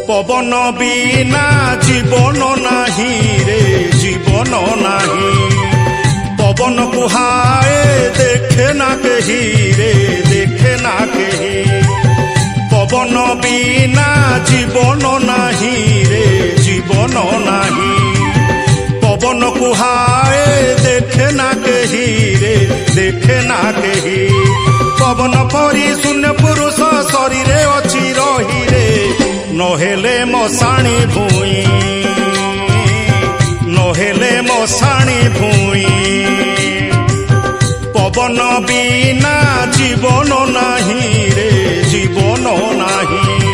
पवन बिना जीवन नाही रे जीवन नाही। पवन कुहाए देखे ना कही रे देखे ना कही। पवन बिना जीवन नाही रे जीवन नाही। पवन कुहाए देखे ना कही रे देखे ना कही। पवन परी शून्य पुरुष शरीर अच्छी रही रे नहेले मशाणी भूई नहेले मशाणी भूई। पवन बिना जीवन नाही रे जीवन नाही।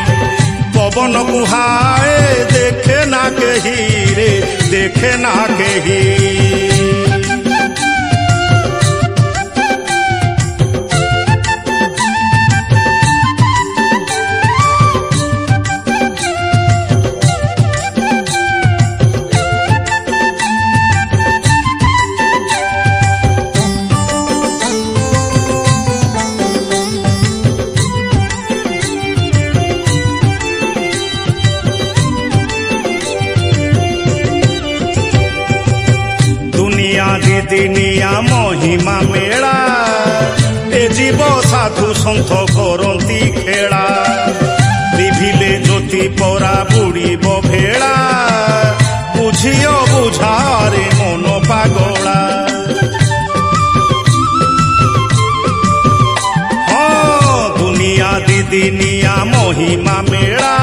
पवन कुहाए देखे ना कही रे देखे ना कही। दिनिया महिमा मेला ए जीव साधु सन्थ करती खेला। लिभिले ज्योति परा बुड़ीब भेड़ा बुझियो बुझारे मन पागला। हाँ दुनिया दिनिया महिमा मेला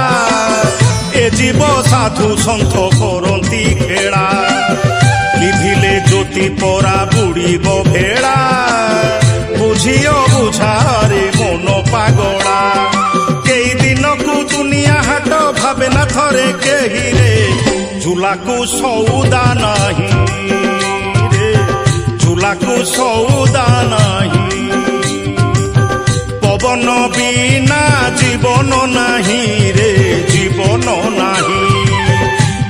ए जीव साधु सन्थ करती खेला। लिभिले ज्योति परा बुड़ीब भेड़ा बुझियो बुझारे मन पागला। कई दिन को दुनिया हाट भावे ना थरे केही रे झूला को सौदा नहीं रे झूला को सौदा नहीं। पवन बिना जीवन नहीं रे जीवन नहीं।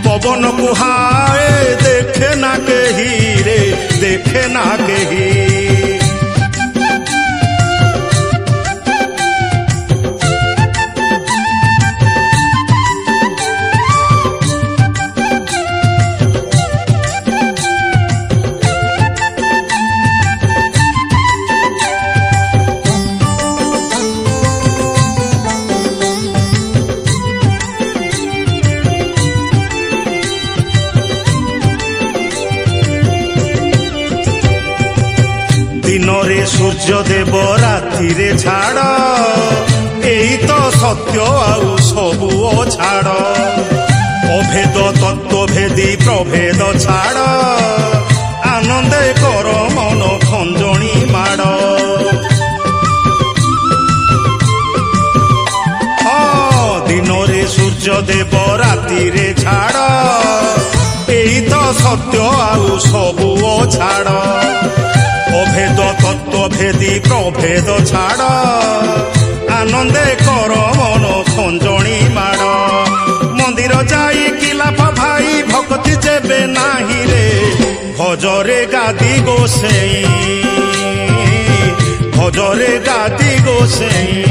पवन कुहाए देखे ना कही रे देखे ना कही। दिनरे सूर्य देव राति रे झाड़ एई तो सत्य आउ सबु छाड़। अभेद तत्वभेदी प्रभेद छाड़ आनंदे कर मन खंजणी माड़। हाँ दिनरे सूर्य देव राति रे झाड़ एई तो सत्य आउ सबु छाड़। अभेद तत्वभेदी प्रभेद छाड़ आनंदे कर मन खंजणी माड़। मंदिर जाई किलाफ भाई भक्ति जेबे नाही रे भजरे गादी गोसेई भजरे गादी गोसेई।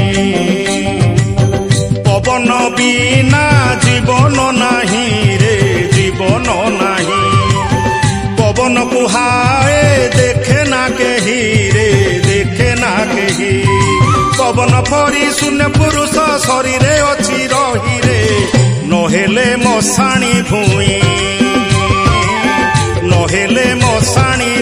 पवन बिना जीवन नाही रे जीवन नाही। पवन कुहाए देखे ना कही रे देखे ना कही। पवन परी शून्य पुरुष शरीर अच्छी रही रे नहेले मशाणी भूई नहेले मशाणी।